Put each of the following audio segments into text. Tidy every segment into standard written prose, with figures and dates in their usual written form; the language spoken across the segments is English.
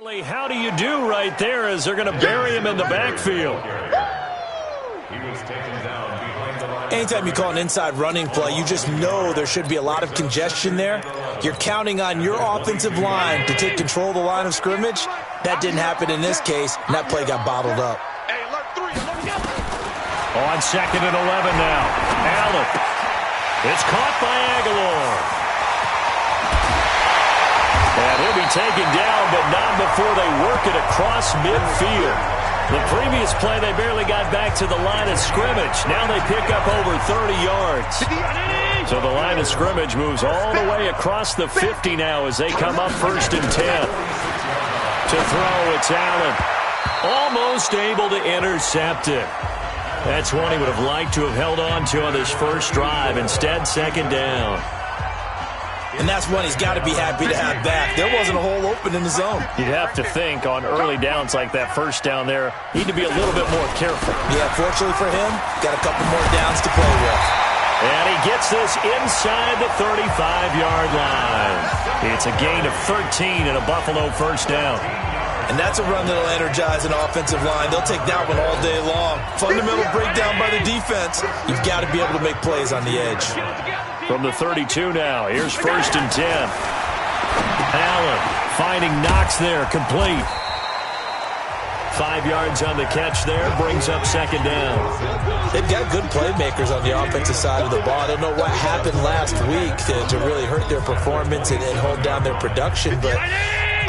How do you do right there as they're going to bury him in the backfield? Anytime you call an inside running play, you just know there should be a lot of congestion there. You're counting on your offensive line to take control of the line of scrimmage. That didn't happen in this case, and that play got bottled up. On 2nd and 11 now. Allen. It's caught by Aguilar. And he'll be taken down, but not before they work it across midfield. The previous play, they barely got back to the line of scrimmage. Now they pick up over 30 yards. So the line of scrimmage moves all the way across the 50 now as they come up 1st and 10. To throw, it's Allen. Almost able to intercept it. That's one he would have liked to have held on to on this first drive. Instead, 2nd down. And that's one he's got to be happy to have back. There wasn't a hole open in the zone. You'd have to think on early downs like that first down there, need to be a little bit more careful. Yeah, fortunately for him, got a couple more downs to play with. And he gets this inside the 35-yard line. It's a gain of 13 and a Buffalo first down. And that's a run that'll energize an offensive line. They'll take that one all day long. Fundamental breakdown by the defense. You've got to be able to make plays on the edge. From the 32 now, here's 1st and 10. Allen finding Knox there, complete. 5 yards on the catch there, brings up 2nd down. They've got good playmakers on the offensive side of the ball. I don't know what happened last week to really hurt their performance and hold down their production, but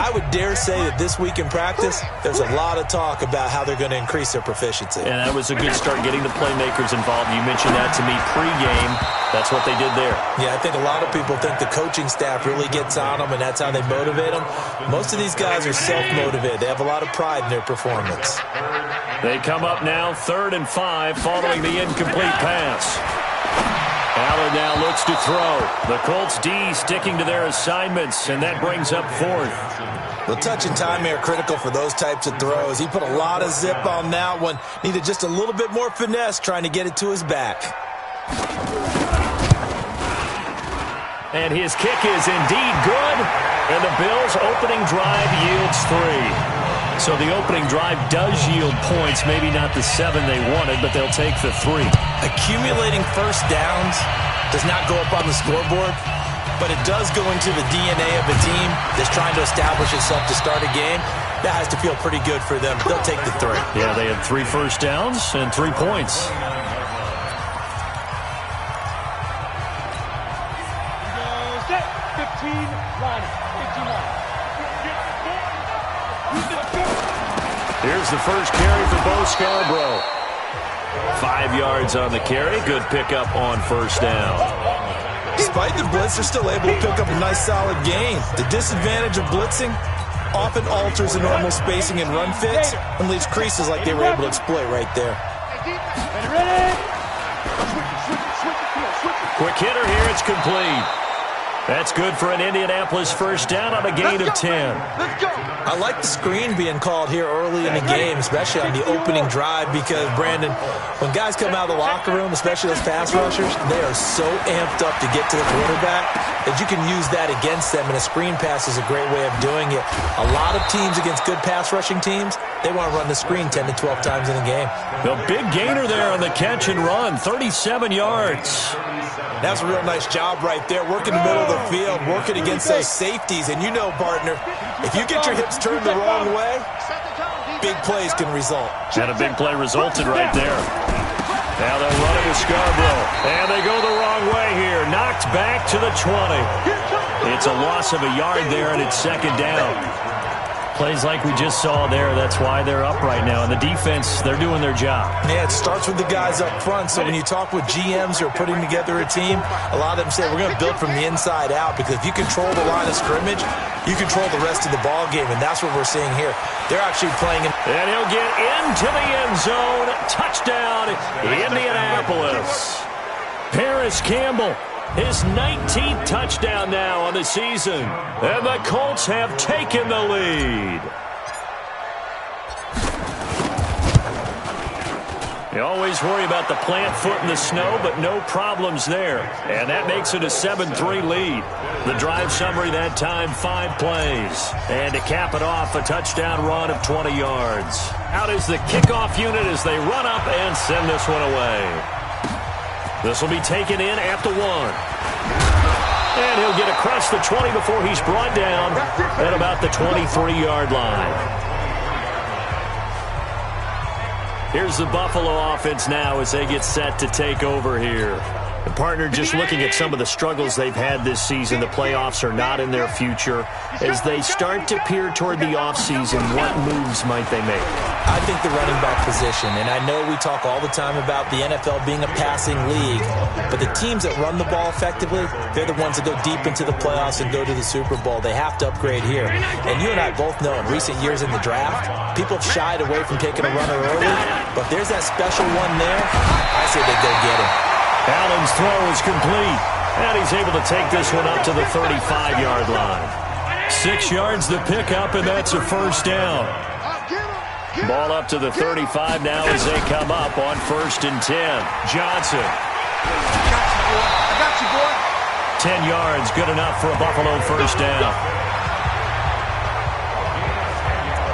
I would dare say that this week in practice, there's a lot of talk about how they're going to increase their proficiency. And that was a good start getting the playmakers involved. You mentioned that to me pregame. That's what they did there. Yeah, I think a lot of people think the coaching staff really gets on them, and that's how they motivate them. Most of these guys are self-motivated. They have a lot of pride in their performance. They come up now 3rd and 5 following the incomplete pass. Allen now looks to throw. The Colts D sticking to their assignments, and that brings up 4th. Well, touch and time are critical for those types of throws. He put a lot of zip on that one. Needed just a little bit more finesse trying to get it to his back. And his kick is indeed good, and the Bills' opening drive yields 3. So the opening drive does yield points, maybe not the 7 they wanted, but they'll take the 3. Accumulating first downs does not go up on the scoreboard, but it does go into the DNA of a team that's trying to establish itself to start a game. That has to feel pretty good for them. They'll take the 3. Yeah, they had 3 first downs and 3 points. Here's the first carry for Bo Scarborough. 5 yards on the carry. Good pickup on 1st down. Despite the blitz, they're still able to pick up a nice solid gain. The disadvantage of blitzing often alters the normal spacing and run fits and leaves creases like they were able to exploit right there. Quick hitter here. It's complete. That's good for an Indianapolis first down on a gain of 10. I like the screen being called here early in the game, especially on the opening drive, because, Brandon, when guys come out of the locker room, especially those pass rushers, they are so amped up to get to the quarterback that you can use that against them, and a screen pass is a great way of doing it. A lot of teams against good pass rushing teams, they want to run the screen 10 to 12 times in a game. The big gainer there on the catch and run, 37 yards. That's a real nice job right there, working the middle of the field, working against those safeties. And you know, partner, if you get your hips turned the wrong way, big plays can result. And a big play resulted right there. Now they'll run it with Scarborough. And they go the wrong way here. Knocked back to the 20. It's a loss of a yard there, and it's 2nd down. Plays like we just saw there, that's why they're up right now. And the defense, they're doing their job. Yeah, it starts with the guys up front. So when you talk with GMs who are putting together a team, a lot of them say we're going to build from the inside out, because if you control the line of scrimmage, you control the rest of the ball game, and that's what we're seeing here. They're actually playing in. And he'll get into the end zone. Touchdown, Indianapolis. Paris Campbell, his 19th touchdown now on the season. And the Colts have taken the lead. You always worry about the plant foot in the snow, but no problems there. And that makes it a 7-3 lead. The drive summary that time, 5 plays. And to cap it off, a touchdown run of 20 yards. Out is the kickoff unit as they run up and send this one away. This will be taken in at the 1. And he'll get across the 20 before he's brought down at about the 23-yard line. Here's the Buffalo offense now as they get set to take over here. The partner, just looking at some of the struggles they've had this season, the playoffs are not in their future. As they start to peer toward the offseason, what moves might they make? I think the running back position, and I know we talk all the time about the NFL being a passing league, but the teams that run the ball effectively, they're the ones that go deep into the playoffs and go to the Super Bowl. They have to upgrade here. And you and I both know in recent years in the draft, people have shied away from taking a runner early, but there's that special one there, I say they go get him. Allen's throw is complete, and he's able to take this one up to the 35-yard line. 6 yards the pickup, and that's a first down. Ball up to the 35 now as they come up on 1st and 10. Johnson. I got you, boy. 10 yards, good enough for a Buffalo first down.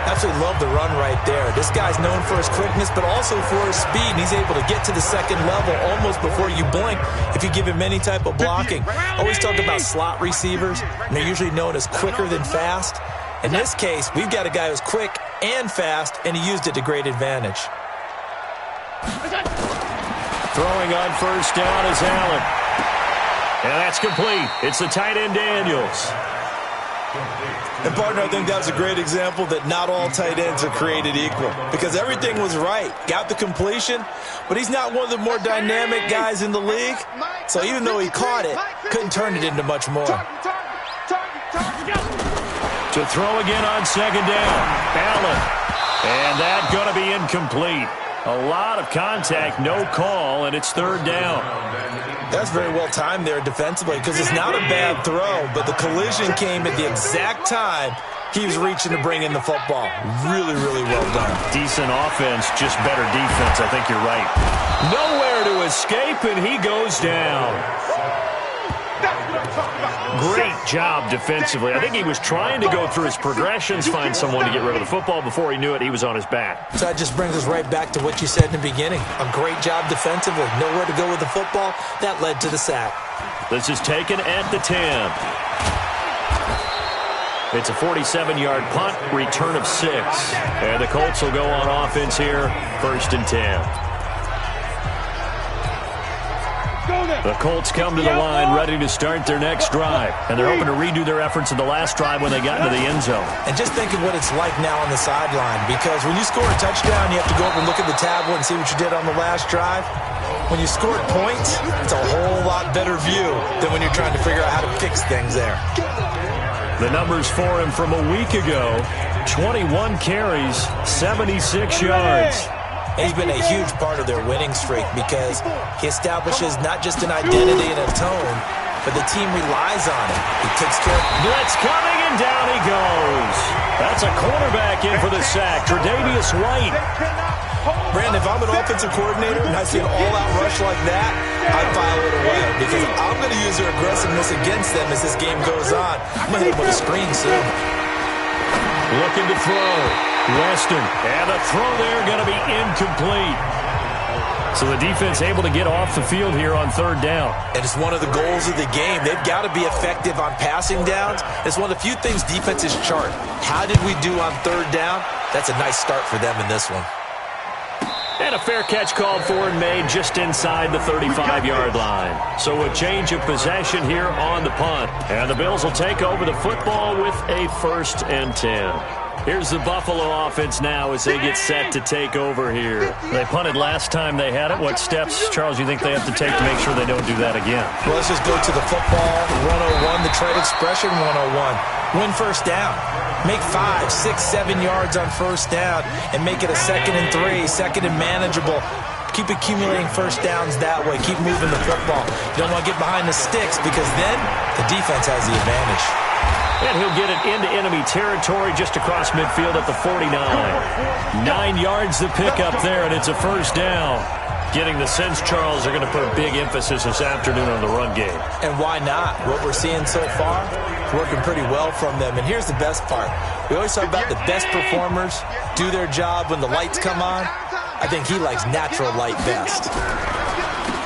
Absolutely love the run right there. This guy's known for his quickness, but also for his speed. And he's able to get to the second level almost before you blink if you give him any type of blocking. Always talk about slot receivers, and they're usually known as quicker than fast. In this case, we've got a guy who's quick and fast, and he used it to great advantage. Throwing on first down is Allen. And that's complete. It's the tight end Daniels. And, partner, I think that was a great example that not all tight ends are created equal because everything was right. Got the completion, but he's not one of the more dynamic guys in the league. So even though he caught it, couldn't turn it into much more. To throw again on second down. Allen. And that's going to be incomplete. A lot of contact, no call, and it's 3rd down. That's very well timed there defensively because it's not a bad throw, but the collision came at the exact time he was reaching to bring in the football. Really, really well done. Decent offense, just better defense. I think you're right. Nowhere to escape, and he goes down. Great job defensively. I think he was trying to go through his progressions, find someone to get rid of the football. Before he knew it, he was on his back. So that just brings us right back to what you said in the beginning. A great job defensively. Nowhere to go with the football. That led to the sack. This is taken at the 10. It's a 47-yard punt, return of 6. And the Colts will go on offense here, 1st and 10. The Colts come to the line ready to start their next drive. And they're hoping to redo their efforts in the last drive when they got into the end zone. And just think of what it's like now on the sideline. Because when you score a touchdown, you have to go over and look at the tablet and see what you did on the last drive. When you scored points, it's a whole lot better view than when you're trying to figure out how to fix things there. The numbers for him from a week ago, 21 carries, 76 yards. He's been a huge part of their winning streak because he establishes not just an identity and a tone, but the team relies on it. He takes care of blitz coming, and down he goes. That's a cornerback in for the sack, Tre'Davious White. Brandon, if I'm an offensive coordinator and I see an all-out rush like that, I'd file it away because I'm going to use their aggressiveness against them as this game goes on. I'm going to hit them with a screen soon. Looking to throw. Weston, and the throw there going to be incomplete. So the defense able to get off the field here on 3rd down. And it's one of the goals of the game. They've got to be effective on passing downs. It's one of the few things defenses chart. How did we do on 3rd down? That's a nice start for them in this one. And a fair catch called for and made just inside the 35-yard line. So a change of possession here on the punt. And the Bills will take over the football with a 1st and 10. Here's the Buffalo offense now as they get set to take over here. They punted last time they had it. What steps, Charles, you think they have to take to make sure they don't do that again? Well, let's just go to the football 101, the trade expression 101. Win first down. Make 5, 6, 7 yards on first down and make it a 2nd and 3, 2nd and manageable. Keep accumulating first downs that way. Keep moving the football. You don't want to get behind the sticks because then the defense has the advantage. And he'll get it into enemy territory just across midfield at the 49. 9 yards to pick up there, and it's a first down. Getting the sense, Charles, are going to put a big emphasis this afternoon on the run game. And why not? What we're seeing so far is working pretty well from them. And here's the best part. We always talk about the best performers do their job when the lights come on. I think he likes natural light best.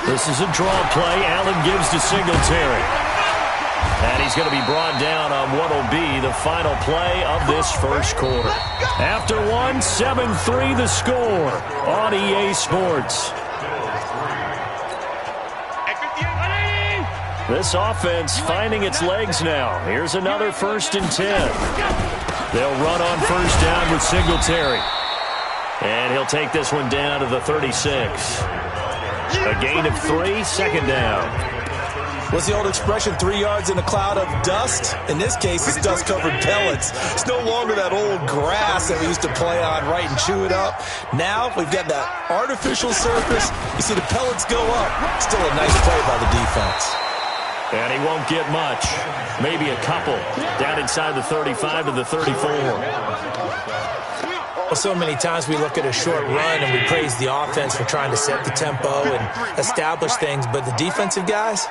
This is a draw play. Allen gives to Singletary. And he's going to be brought down on what will be the final play of this first quarter. After one, 7-3 the score on EA Sports. This offense finding its legs now. Here's another 1st and 10. They'll run on first down with Singletary. And he'll take this one down to the 36. A gain of 3, second down. What's the old expression, 3 yards in a cloud of dust? In this case, it's dust-covered pellets. It's no longer that old grass that we used to play on, right, and chew it up. Now we've got that artificial surface. You see the pellets go up. Still a nice play by the defense. And he won't get much. Maybe a couple. Down inside the 35 to the 34. Well, so many times we look at a short run and we praise the offense for trying to set the tempo and establish things. But the defensive guys,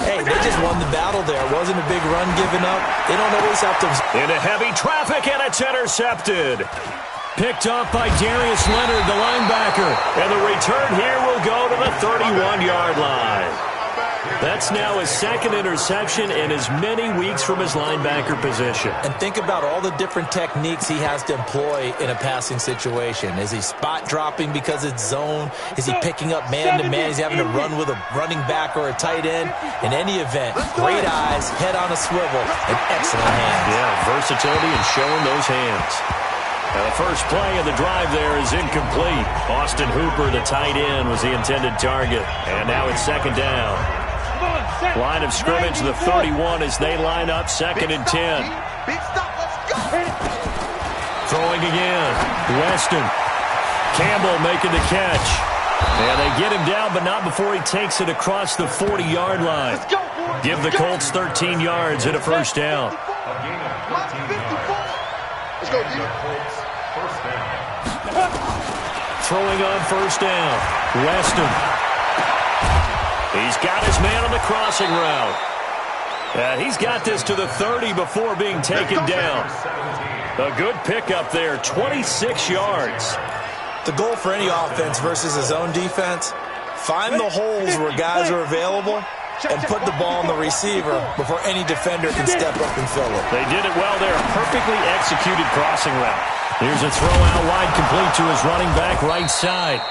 hey, they just won the battle there. It wasn't a big run given up. They don't always have to. Into heavy traffic, and it's intercepted. Picked up by Darius Leonard, the linebacker. And the return here will go to the 31-yard line. That's now his second interception in as many weeks from his linebacker position. And think about all the different techniques he has to employ in a passing situation. Is he spot dropping because it's zone? Is he picking up man-to-man? Is he having to run with a running back or a tight end? In any event, great eyes, head on a swivel, and excellent hands. Yeah, versatility and showing those hands. Now the first play of the drive there is incomplete. Austin Hooper, the tight end, was the intended target. And now it's second down. Line of scrimmage, the 31 as they line up, 2nd and 10. Throwing again. Weston. Campbell making the catch. And they get him down, but not before he takes it across the 40-yard line. Give the Colts 13 yards and a first down. Throwing on first down. Weston. He's got his man on the crossing route. He's got this to the 30 before being taken down. A good pickup there, 26 yards. The goal for any offense versus a zone defense, find the holes where guys are available and put the ball on the receiver before any defender can step up and fill it. They did it well there, perfectly executed crossing route. Here's a throw out wide, complete to his running back right side.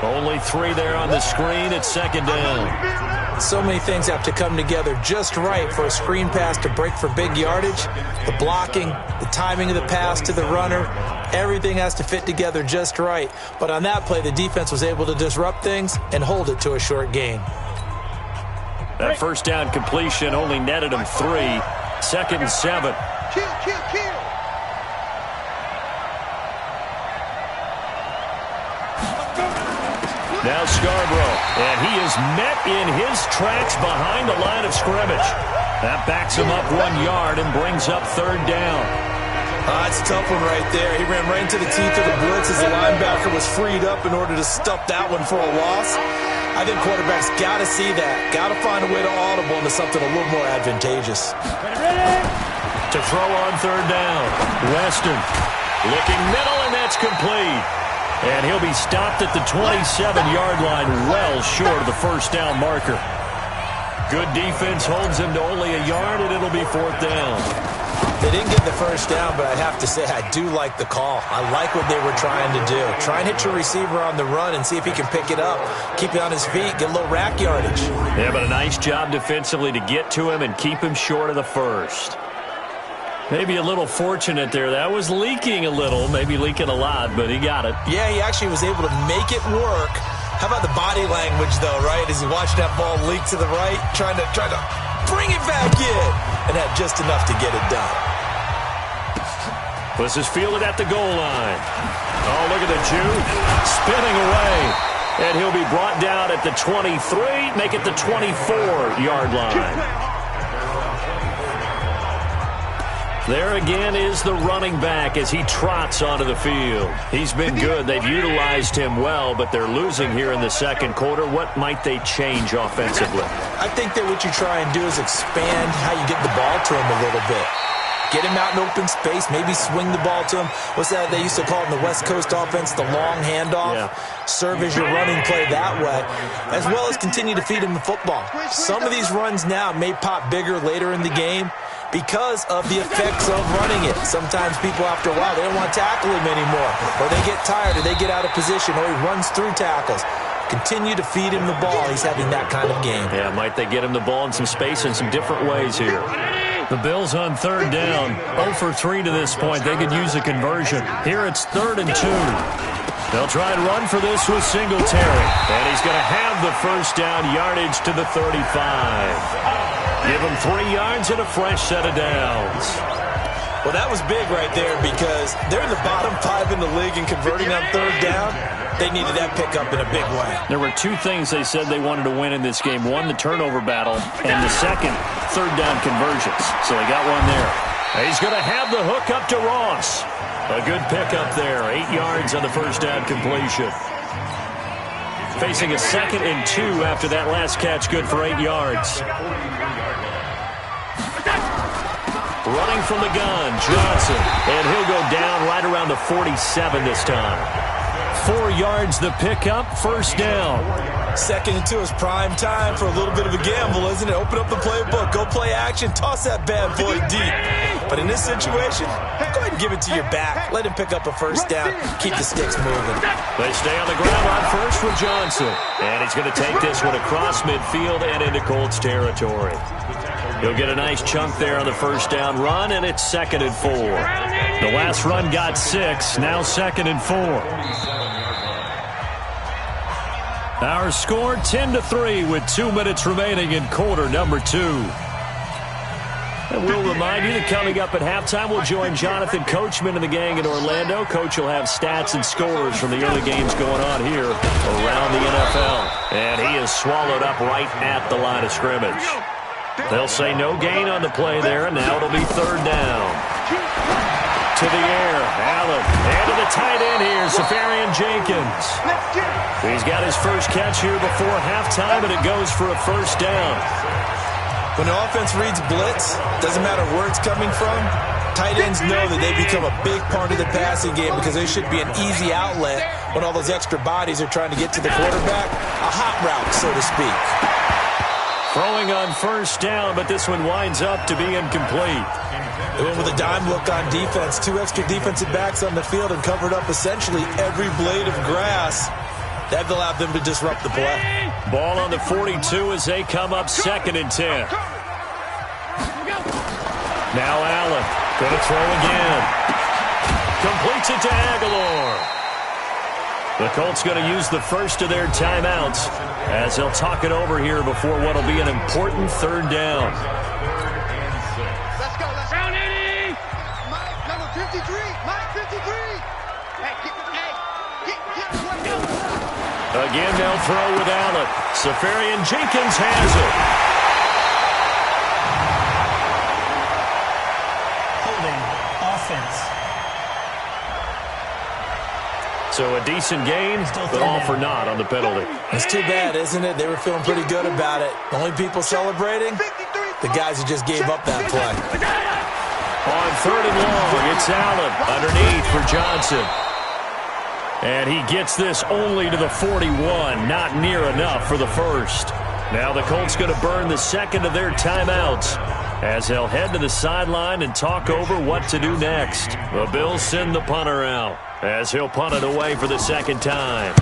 Only 3 there on the screen. It's second down. So many things have to come together just right for a screen pass to break for big yardage. The blocking, the timing of the pass to the runner, everything has to fit together just right. But on that play, the defense was able to disrupt things and hold it to a short gain. That first down completion only netted him 3. 2nd and 7. Now Scarborough, and he is met in his tracks behind the line of scrimmage. That backs him up 1 yard and brings up third down. It's a tough one right there. He ran right into the teeth of the blitz as the linebacker was freed up in order to stuff that one for a loss. I think quarterbacks got to see that. Got to find a way to audible into something a little more advantageous. To throw on third down, Weston looking middle, and that's complete. And he'll be stopped at the 27-yard line, well short of the first down marker. Good defense holds him to only a yard, and it'll be fourth down. They didn't get the first down, but I have to say I do like the call. I like what they were trying to do. Try and hit your receiver on the run and see if he can pick it up. Keep it on his feet, get a little rack yardage. Yeah, but a nice job defensively to get to him and keep him short of the first. Maybe a little fortunate there. That was leaking a little, maybe leaking a lot, but he got it. Yeah, he actually was able to make it work. How about the body language, though, right? As he watched that ball leak to the right, trying to bring it back in, and had just enough to get it done. This is fielded at the goal line. Oh, look at the Jew spinning away. And he'll be brought down at the 23, make it the 24-yard line. There again is the running back as he trots onto the field. He's been good. They've utilized him well, but they're losing here in the second quarter. What might they change offensively? I think that what you try and do is expand how you get the ball to him a little bit. Get him out in open space, maybe swing the ball to him. What's that they used to call it in the West Coast offense, the long handoff? Yeah. Serve as your running play that way, as well as continue to feed him the football. Some of these runs now may pop bigger later in the game because of the effects of running it. Sometimes people, after a while, they don't want to tackle him anymore, or they get tired, or they get out of position, or he runs through tackles. Continue to feed him the ball. He's having that kind of game. Yeah, might they get him the ball in some space in some different ways here. The Bills on third down. 0 for 3 to this point. They could use a conversion. Here it's 3rd and 2. They'll try and run for this with Singletary. And he's going to have the first down, yardage to the 35. Give him 3 yards and a fresh set of downs. Well, that was big right there because they're in the bottom 5 in the league and converting on third down. They needed that pickup in a big way. There were 2 things they said they wanted to win in this game. One, the turnover battle, and the second, third down conversions. So they got one there. He's going to have the hook up to Ross. A good pickup there. 8 yards on the first down completion. Facing a 2nd and 2 after that last catch, good for 8 yards. Running from the gun, Johnson. And he'll go down right around the 47 this time. 4 yards the pickup, first down. 2nd and 2 is prime time for a little bit of a gamble, isn't it? Open up the playbook, go play action, toss that bad boy deep. But in this situation, go ahead and give it to your back. Let him pick up a first down, keep the sticks moving. They stay on the ground on first with Johnson. And he's going to take this one across midfield and into Colts territory. He'll get a nice chunk there on the first down run, and it's 2nd and 4. The last run got 6, now 2nd and 4. Our score 10-3 with 2 minutes remaining in quarter number 2. And we'll remind you that coming up at halftime, we'll join Jonathan Coachman and the gang in Orlando. Coach will have stats and scores from the early games going on here around the NFL. And he is swallowed up right at the line of scrimmage. They'll say no gain on the play there, and now it'll be 3rd down. To the air, Allen, and to the tight end here, Safarian Jenkins. He's got his first catch here before halftime, and it goes for a first down. When the offense reads blitz, doesn't matter where it's coming from, tight ends know that they become a big part of the passing game because they should be an easy outlet when all those extra bodies are trying to get to the quarterback. A hot route, so to speak. Throwing on first down, but this one winds up to be incomplete. They went with a dime look on defense. 2 extra defensive backs on the field and covered up essentially every blade of grass. That allowed them to disrupt the play. Ball on the 42 as they come up 2nd and 10. Now Allen going to throw again. Completes it to Aguilar. The Colts going to use the first of their timeouts as they'll talk it over here before what will be an important 3rd down. Let's go. Round 80. Mike, number 53. Mike, 53. Again, they'll throw with Allen. Safarian Jenkins has it. Holding offense. So a decent gain, but all for naught on the penalty. It's too bad, isn't it? They were feeling pretty good about it. The only people celebrating, the guys who just gave up that play. On 3rd and long, it's Allen underneath for Johnson. And he gets this only to the 41, not near enough for the first. Now the Colts going to burn the 2nd of their timeouts as they'll head to the sideline and talk over what to do next. The Bills send the punter out as he'll punt it away for the 2nd time.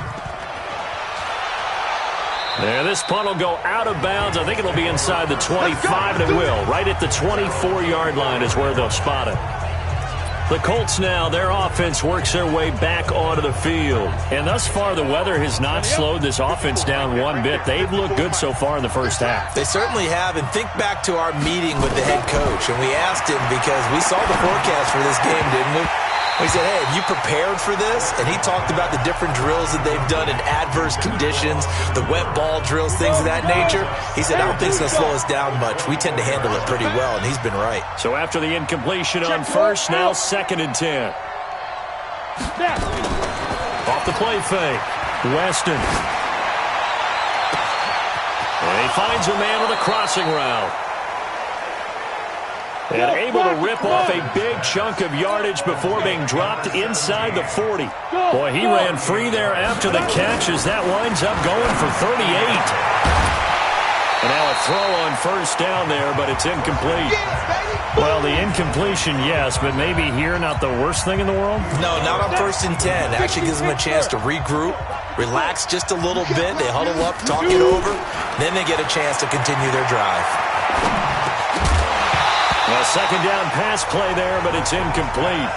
There, this punt will go out of bounds. I think it'll be inside the 25, and it will. Right at the 24-yard line is where they'll spot it. The Colts now, their offense works their way back onto the field. And thus far, the weather has not slowed this offense down one bit. They've looked good so far in the first half. They certainly have. And think back to our meeting with the head coach. And we asked him because we saw the forecast for this game, didn't we? He said, hey, have you prepared for this? And he talked about the different drills that they've done in adverse conditions, the wet ball drills, things of that nature. He said, I don't think it's going to slow us down much. We tend to handle it pretty well, and he's been right. So after the incompletion on first, now 2nd and 10. Off the play fake. Weston. And he finds a man with a crossing route. And able to rip off a big chunk of yardage before being dropped inside the 40. Boy, he ran free there after the catch as that winds up going for 38. And now a throw on first down there, but it's incomplete. Well, the incompletion, yes, but maybe here not the worst thing in the world? No, not on 1st and 10. Actually gives them a chance to regroup, relax just a little bit. They huddle up, talk it over. Then they get a chance to continue their drive. A 2nd down pass play there, but it's incomplete.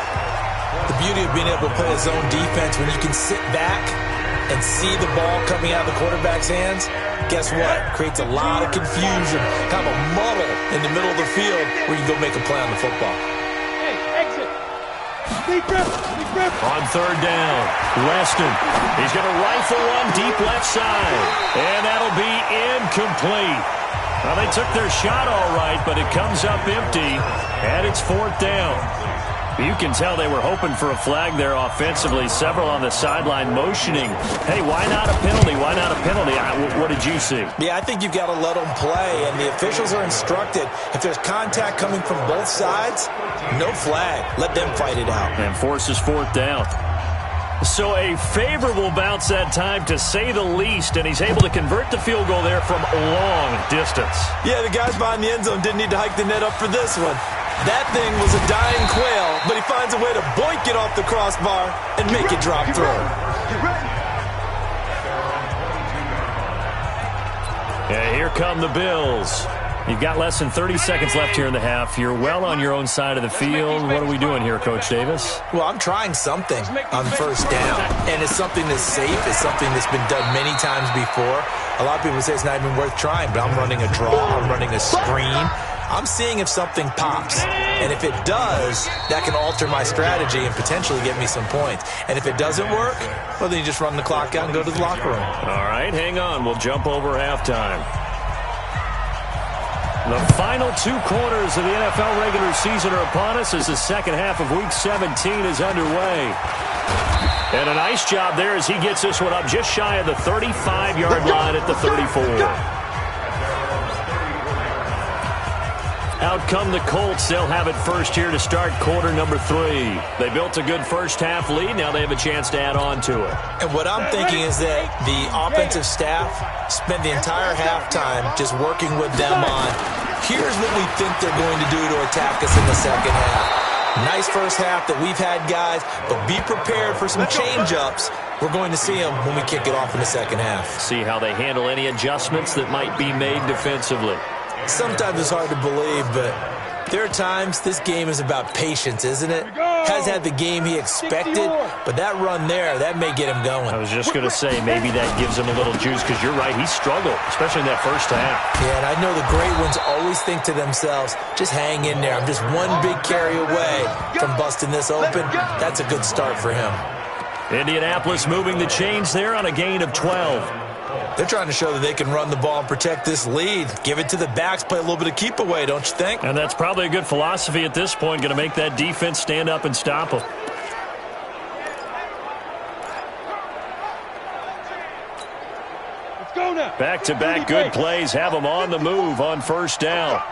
The beauty of being able to play a zone defense when you can sit back and see the ball coming out of the quarterback's hands, guess what? Creates a lot of confusion, kind of a muddle in the middle of the field where you can go make a play on the football. Hey, exit. Deep grip. On 3rd down, Weston. He's going to rifle one deep left side, and that'll be incomplete. Well, they took their shot all right, but it comes up empty, and it's 4th down. You can tell they were hoping for a flag there offensively. Several on the sideline motioning. Hey, why not a penalty? Why not a penalty? What did you see? Yeah, I think you've got to let them play, and the officials are instructed. If there's contact coming from both sides, no flag. Let them fight it out. And forces 4th down. So a favorable bounce that time, to say the least, and he's able to convert the field goal there from long distance. Yeah, the guys behind the end zone didn't need to hike the net up for this one. That thing was a dying quail, but he finds a way to boink it off the crossbar and make it drop through. Yeah, here come the Bills. You've got less than 30 seconds left here in the half. You're well on your own side of the field. What are we doing here, Coach Davis? Well, I'm trying something on 1st down, and it's something that's safe. It's something that's been done many times before. A lot of people say it's not even worth trying, but I'm running a draw. I'm running a screen. I'm seeing if something pops, and if it does, that can alter my strategy and potentially get me some points. And if it doesn't work, well, then you just run the clock out and go to the locker room. All right, hang on. We'll jump over halftime. The final 2 quarters of the NFL regular season are upon us as the second half of Week 17 is underway. And a nice job there as he gets this one up just shy of the 35-yard line at the 34. Out come the Colts. They'll have it first here to start quarter number 3. They built a good first half lead. Now they have a chance to add on to it. And what I'm thinking is that the offensive staff spent the entire halftime just working with them on, here's what we think they're going to do to attack us in the second half. Nice first half that we've had, guys, but be prepared for some change-ups. We're going to see them when we kick it off in the second half. See how they handle any adjustments that might be made defensively. Sometimes it's hard to believe, but there are times this game is about patience, isn't it? Has had the game he expected, but that run there, that may get him going. I was just going to say, maybe that gives him a little juice, because you're right, he struggled, especially in that first half. Yeah, and I know the great ones always think to themselves, just hang in there. I'm just one big carry away from busting this open. That's a good start for him. Indianapolis moving the chains there on a gain of 12. They're trying to show that they can run the ball and protect this lead. Give it to the backs, play a little bit of keep away, don't you think? And that's probably a good philosophy at this point, going to make that defense stand up and stop them. Let's go now. Back-to-back good plays have them on the move on first down.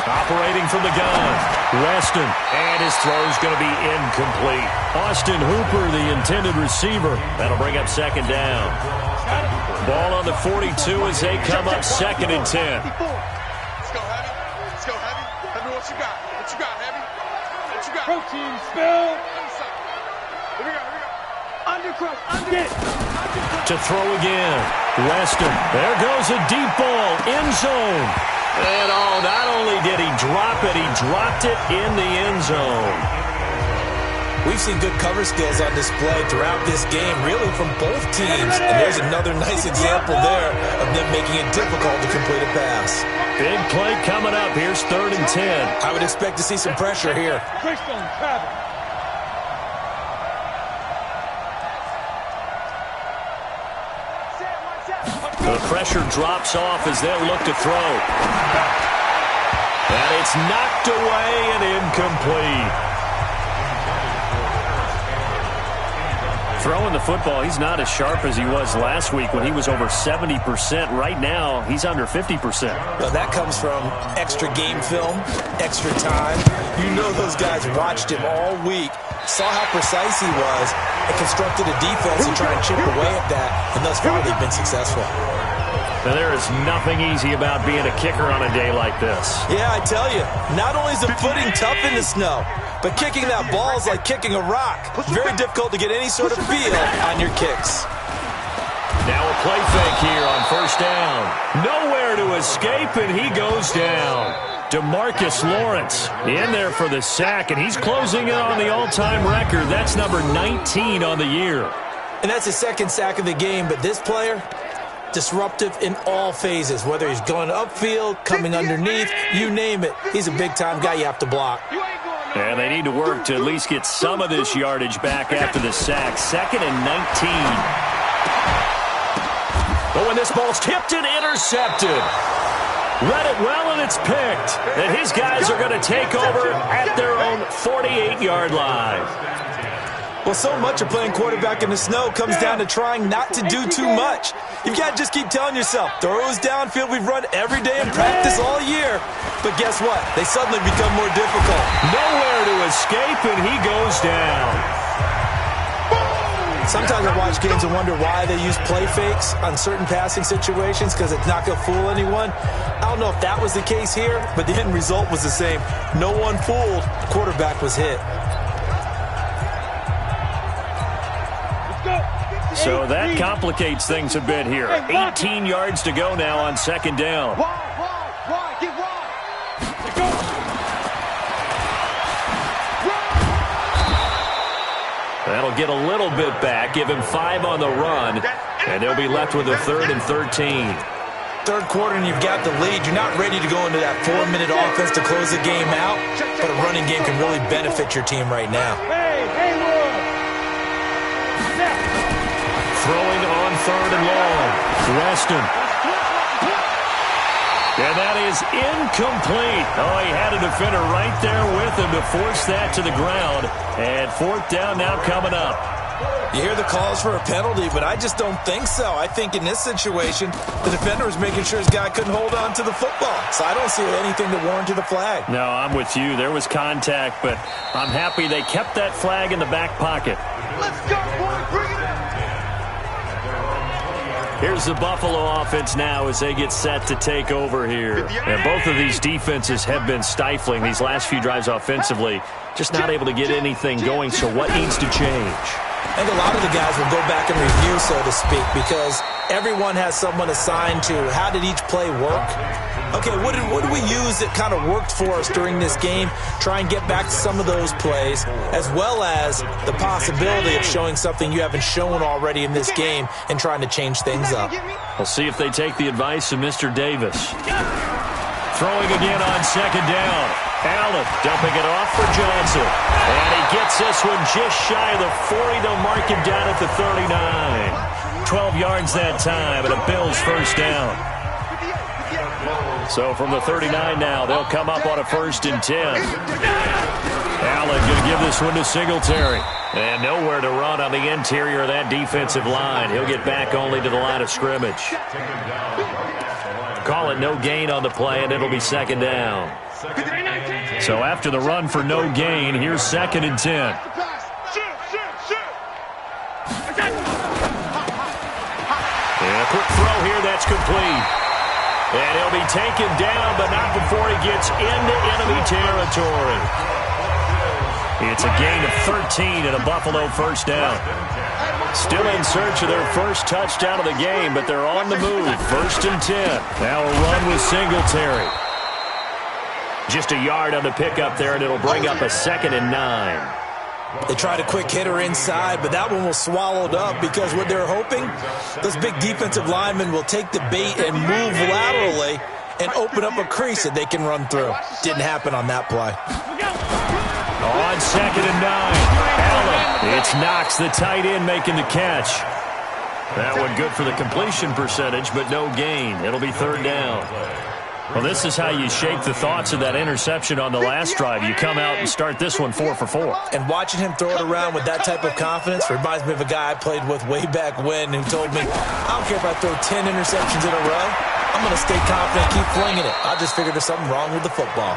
Operating from the gun, Weston, and his throw's going to be incomplete. Austin Hooper, the intended receiver. That'll bring up 2nd down. Ball on the 42 as they come up 2nd and 10. Let's go, Heavy. Let's go, Heavy. Heavy, what you got? What you got, Heavy? What you got? Protein spill. Here we go. Undercrush, To throw again, Weston. There goes a deep ball, end zone. And not only did he drop it, he dropped it in the end zone. We've seen good cover skills on display throughout this game, really from both teams. And there's another nice example there of them making it difficult to complete a pass. Big play coming up. Here's 3rd and 10. I would expect to see some pressure here. The pressure drops off as they'll look to throw. And it's knocked away and incomplete. Throwing the football, he's not as sharp as he was last week when he was over 70%. Right now, he's under 50%. Well, that comes from extra game film, extra time. You know those guys watched him all week, saw how precise he was, and constructed a defense to try and chip away at that, and thus far they've been successful. Now, there is nothing easy about being a kicker on a day like this. Yeah, I tell you, not only is the footing tough in the snow, but kicking that ball is like kicking a rock. Very difficult to get any sort of feel on your kicks. Now a play fake here on 1st down. Nowhere to escape, and he goes down. DeMarcus Lawrence in there for the sack, and he's closing in on the all-time record. That's number 19 on the year. And that's his 2nd sack of the game, but this player, disruptive in all phases, whether he's going upfield, coming underneath, you name it. He's a big-time guy you have to block. And they need to work to at least get some of this yardage back after the sack. 2nd and 19. But when this ball's tipped and intercepted, read it well and it's picked. And his guys are going to take over at their own 48-yard line. Well, so much of playing quarterback in the snow comes down to trying not to do too much. You've got to just keep telling yourself, throws downfield we've run every day in practice all year. But guess what? They suddenly become more difficult. Nowhere to escape, and he goes down. Sometimes I watch games and wonder why they use play fakes on certain passing situations, because it's not going to fool anyone. I don't know if that was the case here, but the end result was the same. No one fooled. The quarterback was hit. So that complicates things a bit here. 18 yards to go now on 2nd down. That'll get a little bit back, give him 5 on the run, and they'll be left with a 3rd and 13. 3rd quarter and you've got the lead. You're not ready to go into that 4-minute offense to close the game out, but a running game can really benefit your team right now. Throwing on 3rd and long. Weston. And that is incomplete. Oh, he had a defender right there with him to force that to the ground. And 4th down now coming up. You hear the calls for a penalty, but I just don't think so. I think in this situation, the defender was making sure his guy couldn't hold on to the football. So I don't see anything to warrant the flag. No, I'm with you. There was contact, but I'm happy they kept that flag in the back pocket. Let's go, boy. Bring it in. Here's the Buffalo offense now as they get set to take over here. And both of these defenses have been stifling these last few drives offensively. Just not able to get anything going, so what needs to change? I think a lot of the guys will go back and review, so to speak, because everyone has someone assigned to how did each play work. Okay, what did we use that kind of worked for us during this game? Try and get back to some of those plays, as well as the possibility of showing something you haven't shown already in this game and trying to change things up. We'll see if they take the advice of Mr. Davis. Throwing again on 2nd down. Allen dumping it off for Johnson. And he gets this one just shy of the 40. They'll mark him down at the 39. 12 yards that time, and a Bills 1st down. So from the 39 now, they'll come up on a 1st and 10. Allen going to give this one to Singletary. And nowhere to run on the interior of that defensive line. He'll get back only to the line of scrimmage. Call it no gain on the play, and it'll be 2nd down. So after the run for no gain, here's 2nd and 10. And a quick throw here, that's complete. And he'll be taken down, but not before he gets into enemy territory. It's a gain of 13 and a Buffalo 1st down. Still in search of their first touchdown of the game, but they're on the move. 1st and 10. Now a run with Singletary. Just a yard on the pickup there, and it'll bring up a 2nd and 9. They tried a quick hitter inside, but that one was swallowed up because what they're hoping, those big defensive linemen will take the bait and move laterally and open up a crease that they can run through. Didn't happen on that play. On 2nd and 9, Allen. It's Knox, the tight end, making the catch. That one good for the completion percentage, but no gain. It'll be 3rd down. Well, this is how you shake the thoughts of that interception on the last drive. You come out and start this one 4 for 4. And watching him throw it around with that type of confidence reminds me of a guy I played with way back when who told me, I don't care if I throw 10 interceptions in a row. I'm going to stay confident, keep flinging it. I just figured there's something wrong with the football.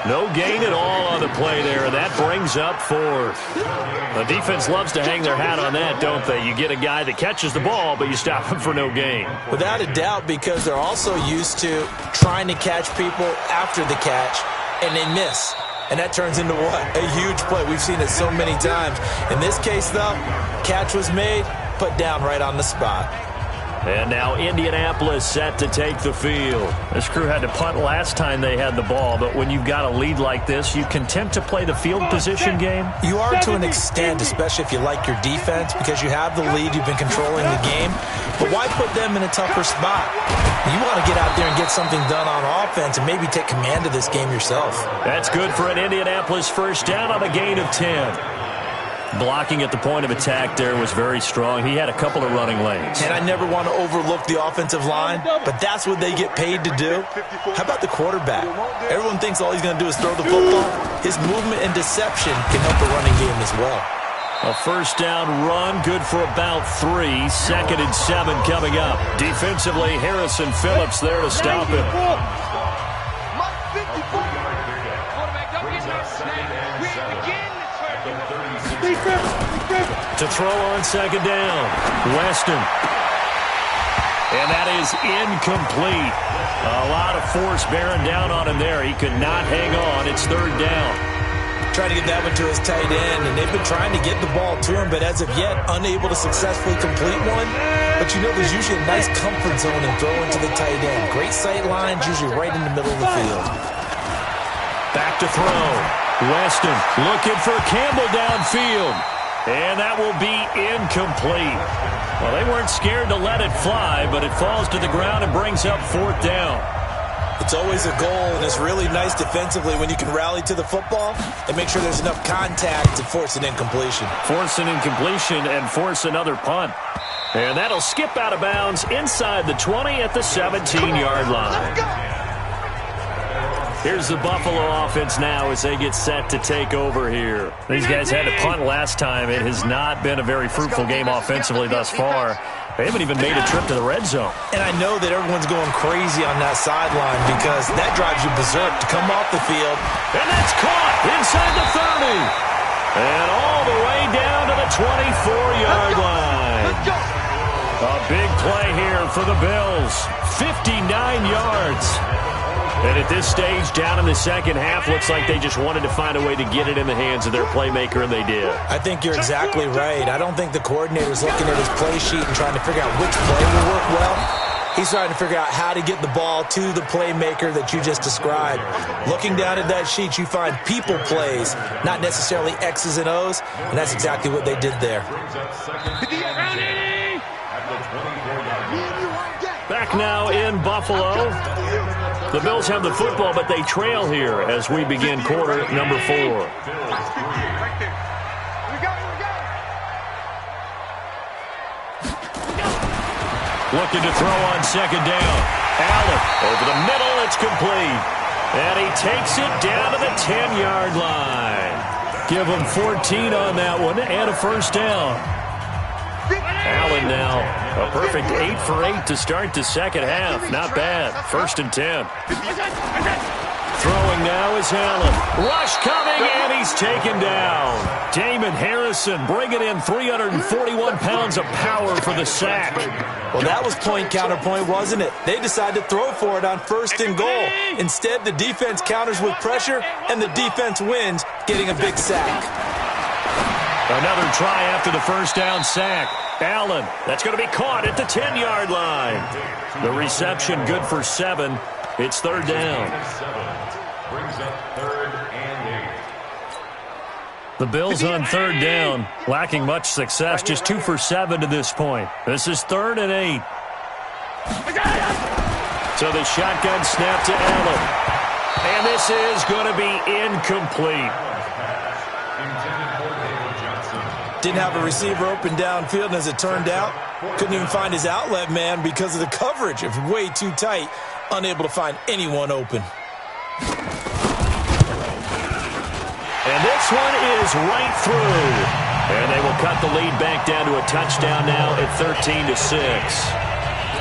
No gain at all on the play there, and that brings up 4th. The defense loves to hang their hat on that, don't they? You get a guy that catches the ball, but you stop him for no gain. Without a doubt, because they're also used to trying to catch people after the catch, and they miss. And that turns into what? A huge play. We've seen it so many times. In this case, though, catch was made, put down right on the spot. And now Indianapolis set to take the field. This crew had to punt last time they had the ball, but when you've got a lead like this, you content to play the field position game? You are to an extent, especially if you like your defense, because you have the lead, you've been controlling the game. But why put them in a tougher spot? You want to get out there and get something done on offense and maybe take command of this game yourself. That's good for an Indianapolis 1st down on a gain of 10. Blocking at the point of attack there was very strong. He had a couple of running lanes. And I never want to overlook the offensive line, but that's what they get paid to do. How about the quarterback? Everyone thinks all he's going to do is throw the football. His movement and deception can help the running game as well. A 1st down run, good for about 3. 2nd and 7 coming up. Defensively, Harrison Phillips there to stop him. To throw on 2nd down, Weston. And that is incomplete. A lot of force bearing down on him there. He could not hang on. It's 3rd down. Trying to get that one to his tight end, and they've been trying to get the ball to him, but as of yet, unable to successfully complete one. But you know, there's usually a nice comfort zone in throwing to the tight end. Great sight lines, usually right in the middle of the field. Back to throw. Weston looking for Campbell downfield. And that will be incomplete. Well, they weren't scared to let it fly, but it falls to the ground and brings up 4th down. It's always a goal, and it's really nice defensively when you can rally to the football and make sure there's enough contact to force an incompletion. Force an incompletion and force another punt. And that'll skip out of bounds inside the 20 at the 17-yard line. Here's the Buffalo offense now as they get set to take over here. These guys had to punt last time. It has not been a very fruitful game offensively thus far. They haven't even made a trip to the red zone. And I know that everyone's going crazy on that sideline because that drives you berserk to come off the field. And that's caught inside the 30. And all the way down to the 24-yard line. A big play here for the Bills. 59 yards. And at this stage, down in the second half, looks like they just wanted to find a way to get it in the hands of their playmaker, and they did. I think you're exactly right. I don't think the coordinator's looking at his play sheet and trying to figure out which play will work well. He's trying to figure out how to get the ball to the playmaker that you just described. Looking down at that sheet, you find people plays, not necessarily X's and O's, and that's exactly what they did there. Back now in Buffalo. The Bills have the football, but they trail here as we begin quarter number 4. Looking to throw on 2nd down. Allen over the middle. It's complete. And he takes it down to the 10-yard line. Give him 14 on that one and a 1st down. Allen now a perfect 8 for 8 to start the second half. Not bad. 1st and 10. Throwing now is Allen. Rush coming, and he's taken down. Damon Harrison bringing in 341 pounds of power for the sack. Well, that was point counterpoint, wasn't it? They decided to throw for it on 1st and goal. Instead, the defense counters with pressure, and the defense wins, getting a big sack. Another try after the 1st down sack. Allen, that's going to be caught at the 10-yard line. The reception good for 7. It's 3rd down. Brings up 3rd and 8. The Bills on third down, lacking much success, just 2 for 7 to this point. This is 3rd and 8. So the shotgun snap to Allen. And this is going to be incomplete. Didn't have a receiver open downfield, and as it turned out, couldn't even find his outlet man because of the coverage. It was way too tight, unable to find anyone open. And this one is right through. And they will cut the lead back down to a touchdown now at 13-6.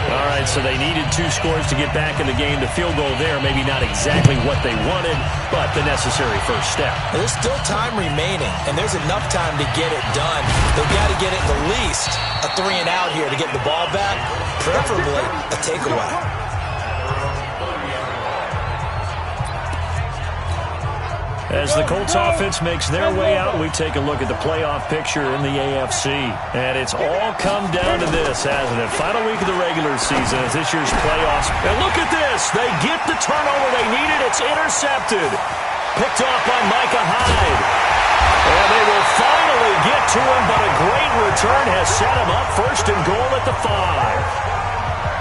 All right, so they needed 2 scores to get back in the game. The field goal there, maybe not exactly what they wanted, but the necessary first step. There's still time remaining, and there's enough time to get it done. They've got to get it at least a 3-and-out here to get the ball back, preferably a takeaway. As the Colts offense makes their way out, we take a look at the playoff picture in the AFC. And it's all come down to this, hasn't it? Final week of the regular season as this year's playoffs. And look at this. They get the turnover they needed. It's intercepted. Picked off by Micah Hyde. And they will finally get to him, but a great return has set him up 1st and goal at the 5.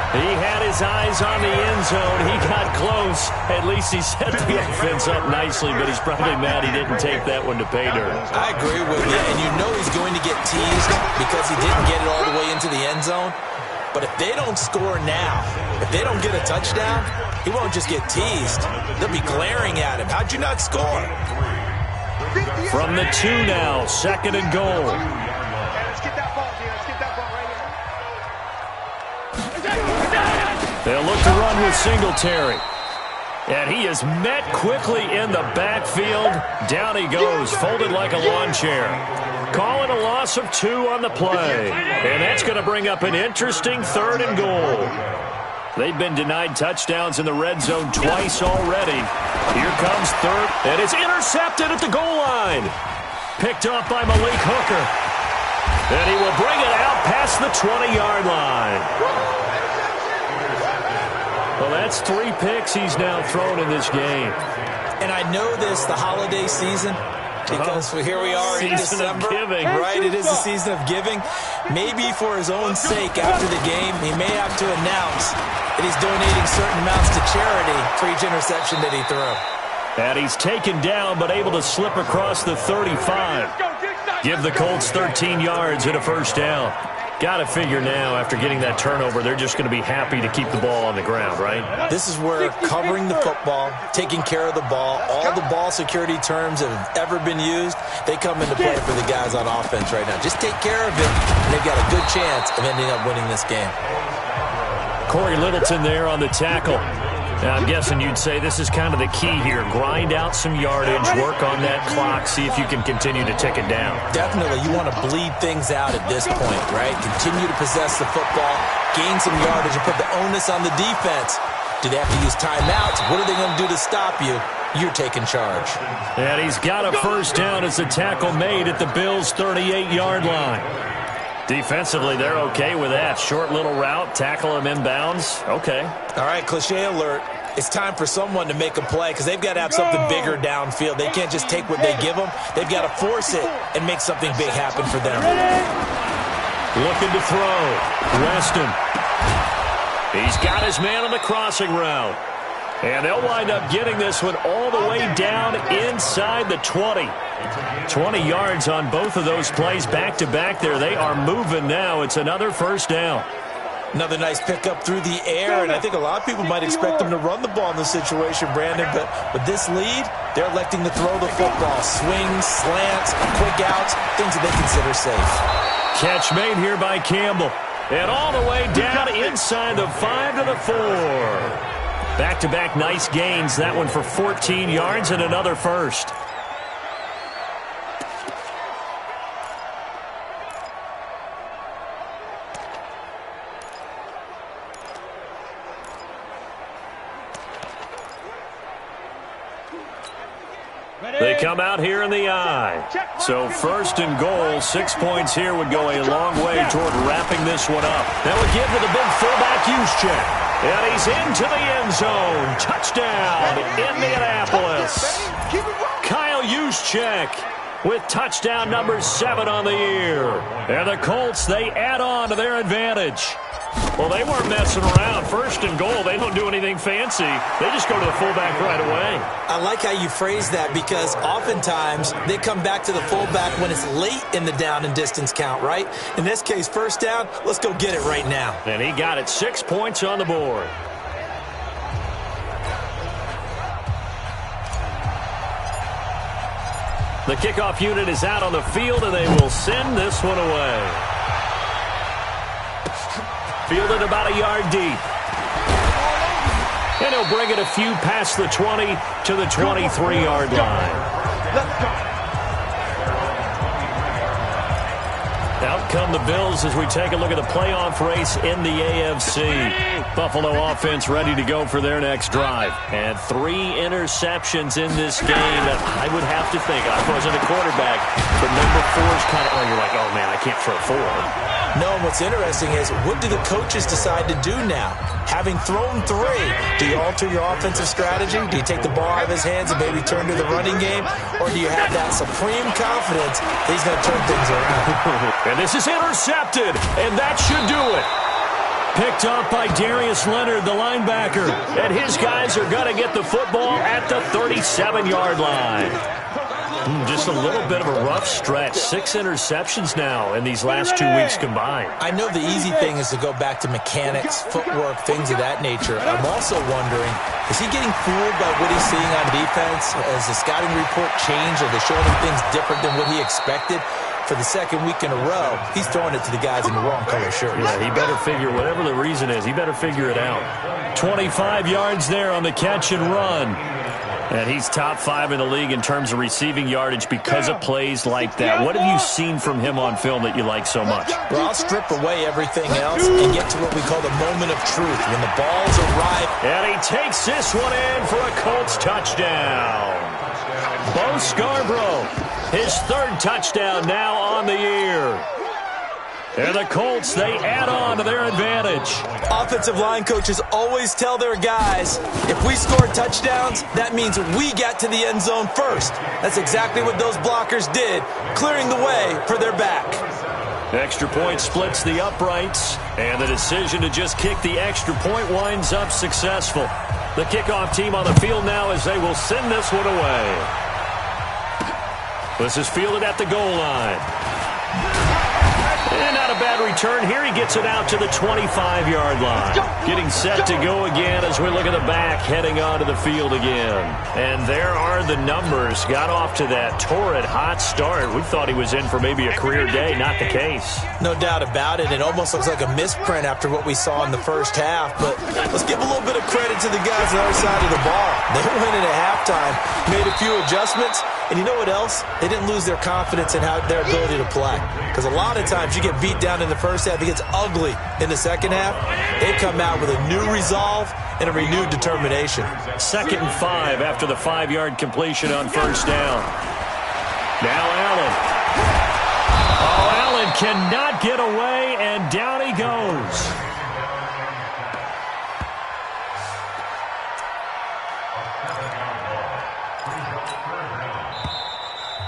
He had his eyes on the end zone. He got close. At least he set the offense up nicely, but he's probably mad he didn't take that one to pay dirt. I agree with you, and you know he's going to get teased because he didn't get it all the way into the end zone. But if they don't score now, if they don't get a touchdown, he won't just get teased. They'll be glaring at him. How'd you not score? From the 2 now, 2nd and goal. They'll look to run with Singletary. And he is met quickly in the backfield. Down he goes, folded like a lawn chair. Calling a loss of 2 on the play. And that's going to bring up an interesting 3rd and goal. They've been denied touchdowns in the red zone twice already. Here comes 3rd, and it's intercepted at the goal line. Picked off by Malik Hooker. And he will bring it out past the 20-yard line. Well, that's 3 picks he's now thrown in this game. And I know this, the holiday season, because here we are in December. Right, it is the season of giving. Maybe for his own sake after the game, he may have to announce that he's donating certain amounts to charity for each interception that he threw. And he's taken down but able to slip across the 35. Give the Colts 13 yards and a 1st down. Got to figure now, after getting that turnover, they're just going to be happy to keep the ball on the ground, right? This is where covering the football, taking care of the ball, all the ball security terms that have ever been used, they come into play for the guys on offense right now. Just take care of it, and they've got a good chance of ending up winning this game. Corey Littleton there on the tackle. Now, I'm guessing you'd say this is kind of the key here. Grind out some yardage, work on that clock, see if you can continue to tick it down. Definitely. You want to bleed things out at this point, right? Continue to possess the football, gain some yardage, and put the onus on the defense. Do they have to use timeouts? What are they going to do to stop you? You're taking charge. And he's got a 1st down as the tackle made at the Bills' 38-yard line. Defensively, they're okay with that. Short little route, tackle him inbounds. Okay. All right, cliche alert. It's time for someone to make a play because they've got to have something bigger downfield. They can't just take what they give them. They've got to force it and make something big happen for them. Looking to throw. Weston. He's got his man on the crossing route. And they'll wind up getting this one all the way down inside the 20. 20 yards on both of those plays back-to-back there. They are moving now. It's another 1st down. Another nice pickup through the air, and I think a lot of people might expect them to run the ball in this situation, Brandon, but with this lead, they're electing to throw the football. Swings, slants, quick outs, things that they consider safe. Catch made here by Campbell. And all the way down inside the 5 to the 4. Back-to-back nice gains. That one for 14 yards and another 1st. They come out here in the eye. So 1st and goal, 6 points here would go a long way toward wrapping this one up. That would give to the big fullback Juszczyk. And he's into the end zone. Touchdown, Indianapolis. Kyle Juszczyk with touchdown number 7 on the year. And the Colts, they add on to their advantage. Well, they weren't messing around. First and goal, they don't do anything fancy. They just go to the fullback right away. I like how you phrase that because oftentimes they come back to the fullback when it's late in the down and distance count, right? In this case, first down, let's go get it right now. And he got it, 6 points on the board. The kickoff unit is out on the field, and they will send this one away. Fielded about a yard deep. And he'll bring it a few past the 20 to the 23-yard line. Let's go. Out come the Bills as we take a look at the playoff race in the AFC. Buffalo offense ready to go for their next drive. And 3 interceptions in this game that I would have to think. I wasn't a quarterback, but number 4 is kind of, you're like, oh, man, I can't throw 4. No, and what's interesting is what do the coaches decide to do now? Having thrown 3, do you alter your offensive strategy? Do you take the ball out of his hands and maybe turn to the running game? Or do you have that supreme confidence that he's going to turn things around? And this is intercepted, and that should do it. Picked up by Darius Leonard, the linebacker. And his guys are going to get the football at the 37-yard line. Just a little bit of a rough stretch. 6 interceptions now in these last 2 weeks combined. I know the easy thing is to go back to mechanics, footwork, things of that nature. I'm also wondering, is he getting fooled by what he's seeing on defense? Has the scouting report changed? Are they showing him things different than what he expected? For the second week in a row, he's throwing it to the guys in the wrong color shirts. Yeah, he better figure, whatever the reason is, he better figure it out. 25 yards there on the catch and run. And he's top 5 in the league in terms of receiving yardage because of plays like that. What have you seen from him on film that you like so much? Well, I'll strip away everything else and get to what we call the moment of truth, when the balls arrive. And he takes this one in for a Colts touchdown. Bo Scarborough, his 3rd touchdown now on the year. And the Colts, they add on to their advantage. Offensive line coaches always tell their guys, if we score touchdowns, that means we get to the end zone first. That's exactly what those blockers did, clearing the way for their back. Extra point splits the uprights, and the decision to just kick the extra point winds up successful. The kickoff team on the field now as they will send this one away. This is fielded at the goal line. And not a bad return here. He gets it out to the 25-yard line. Getting set to go again as we look at the back, heading onto the field again. And there are the numbers. Got off to that torrid hot start. We thought he was in for maybe a career day. Not the case. No doubt about it. It almost looks like a misprint after what we saw in the first half. But let's give a little bit of credit to the guys on the other side of the ball. They went in at halftime, made a few adjustments. And you know what else? They didn't lose their confidence in their ability to play. Because a lot of times you get beat down in the first half, it gets ugly in the second half. They come out with a new resolve and a renewed determination. 2nd and 5 after the 5-yard completion on first down. Now Allen. Oh, Allen cannot get away, and down he goes.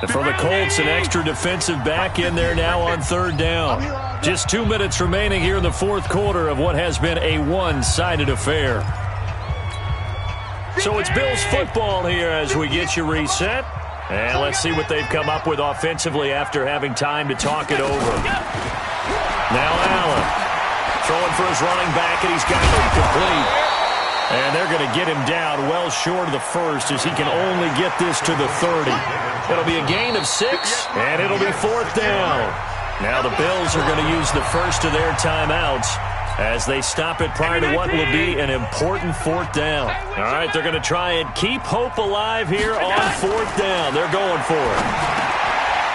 And for the Colts, an extra defensive back in there now on 3rd down. Just 2 minutes remaining here in the 4th quarter of what has been a one-sided affair. So it's Bills football here as we get you reset. And let's see what they've come up with offensively after having time to talk it over. Now Allen throwing for his running back, and he's got it complete. And they're going to get him down well short of the 1st as he can only get this to the 30. It'll be a gain of 6, and it'll be 4th down. Now the Bills are going to use the first of their timeouts as they stop it prior to what will be an important 4th down. All right, they're going to try and keep hope alive here on 4th down. They're going for it.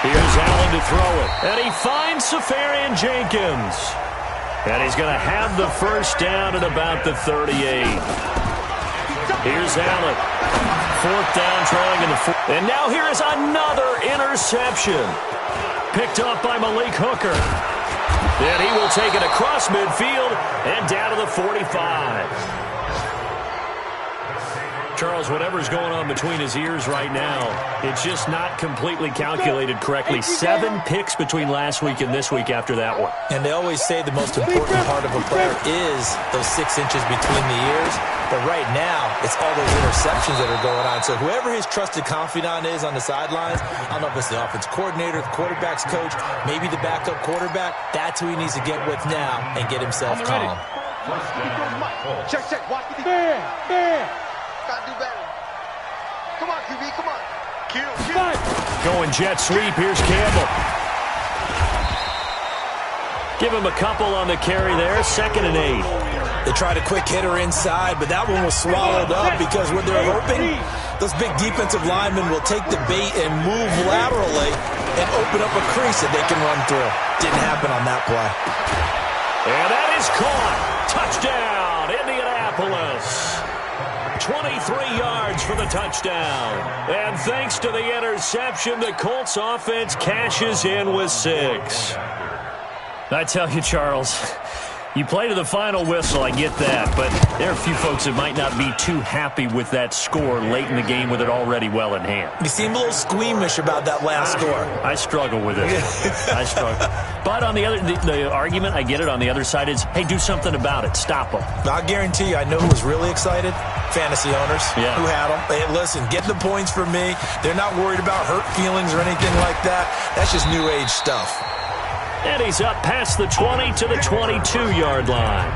Here's Allen to throw it, and he finds Safarian Jenkins. And he's going to have the first down at about the 38. Here's Allen. 4th down, trailing in the 4th. And now here is another interception. Picked up by Malik Hooker. And he will take it across midfield and down to the 45. Charles, whatever's going on between his ears right now, it's just not completely calculated correctly. 7 picks between last week and this week after that one. And they always say the most important part of a player is those 6 inches between the ears. But right now, it's all those interceptions that are going on. So whoever his trusted confidant is on the sidelines, I don't know if it's the offense coordinator, the quarterback's coach, maybe the backup quarterback, that's who he needs to get with now and get himself calm. Check. Watch the defense. Gotta do better. Come on, QB. Come on. Kill. Going jet sweep. Here's Campbell. Give him a couple on the carry there. 2nd and 8. They tried a quick hitter inside, but that one was swallowed up because when they're hoping, those big defensive linemen will take the bait and move laterally and open up a crease that they can run through. Didn't happen on that play. And that is caught. Touchdown, Indianapolis. 23 yards for the touchdown. And thanks to the interception, the Colts offense cashes in with 6. I tell you, Charles, you play to the final whistle, I get that, but there are a few folks that might not be too happy with that score late in the game with it already well in hand. You seem a little squeamish about that last score. I struggle with it. I struggle. But on the other, the argument, I get it, on the other side is, hey, do something about it. Stop them. I guarantee you, I know who was really excited. Fantasy owners who had them. Hey, listen, get the points for me. They're not worried about hurt feelings or anything like that. That's just new age stuff. And he's up past the 20 to the 22-yard line.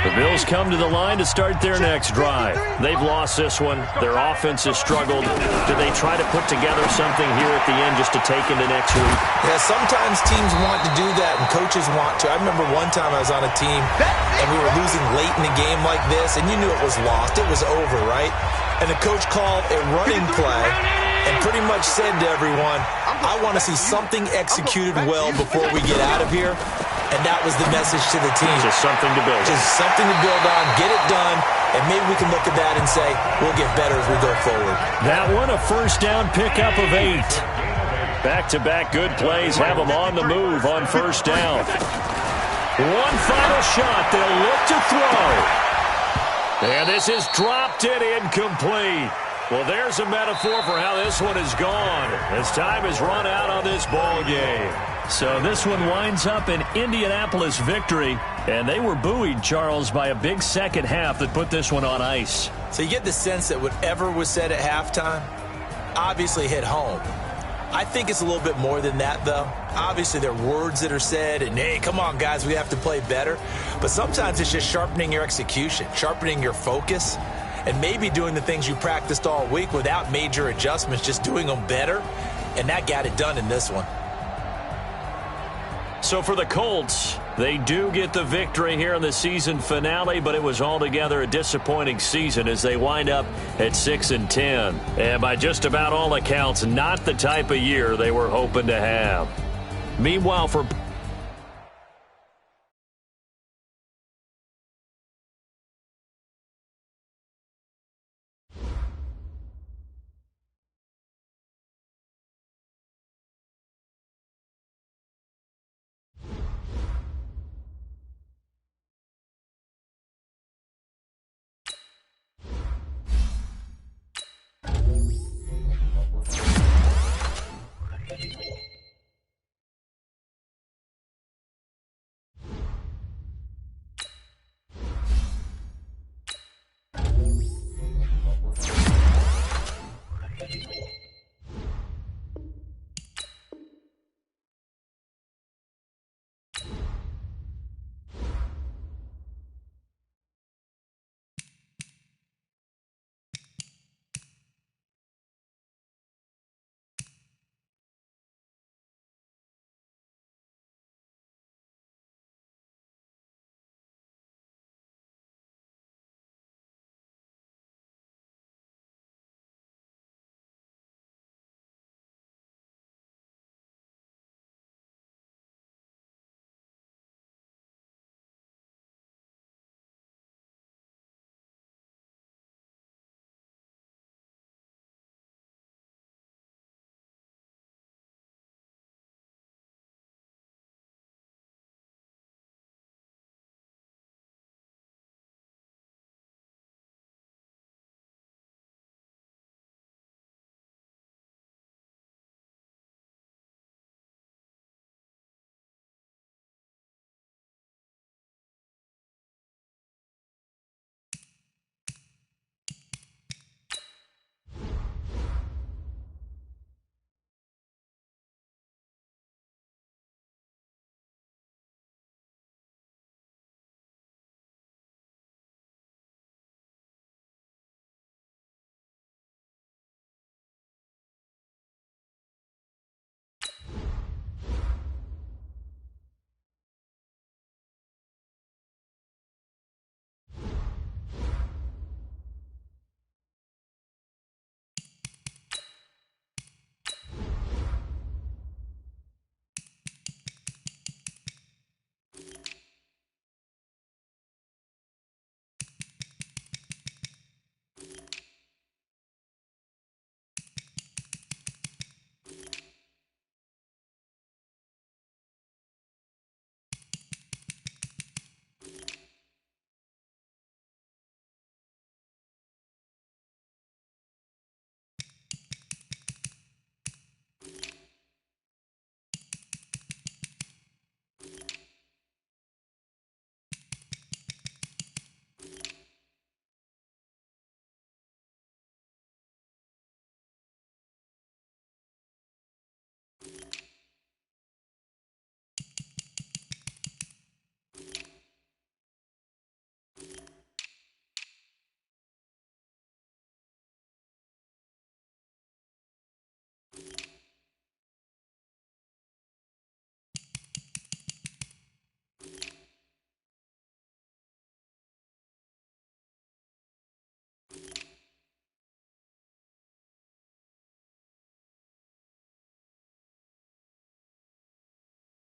The Bills come to the line to start their next drive. They've lost this one. Their offense has struggled. Do they try to put together something here at the end just to take into next week? Yeah, sometimes teams want to do that and coaches want to. I remember one time I was on a team and we were losing late in the game like this, and you knew it was lost. It was over, right? And the coach called a running play and pretty much said to everyone, I want to see something executed well before we get out of here. And that was the message to the team. Just something to build on. Just something to build on, get it done, and maybe we can look at that and say, we'll get better as we go forward. That one, a first down pickup of 8. Back-to-back good plays have them on the move on first down. One final shot. They'll look to throw. And this is dropped and incomplete. Well, there's a metaphor for how this one is gone as time has run out on this ball game. So this one winds up an Indianapolis victory, and they were buoyed, Charles, by a big second half that put this one on ice. So you get the sense that whatever was said at halftime obviously hit home. I think it's a little bit more than that, though. Obviously, there are words that are said, and, hey, come on, guys, we have to play better. But sometimes it's just sharpening your execution, sharpening your focus, and maybe doing the things you practiced all week without major adjustments, just doing them better. And that got it done in this one. So for the Colts, they do get the victory here in the season finale, but it was altogether a disappointing season as they wind up at 6-10. And by just about all accounts, not the type of year they were hoping to have. Meanwhile, for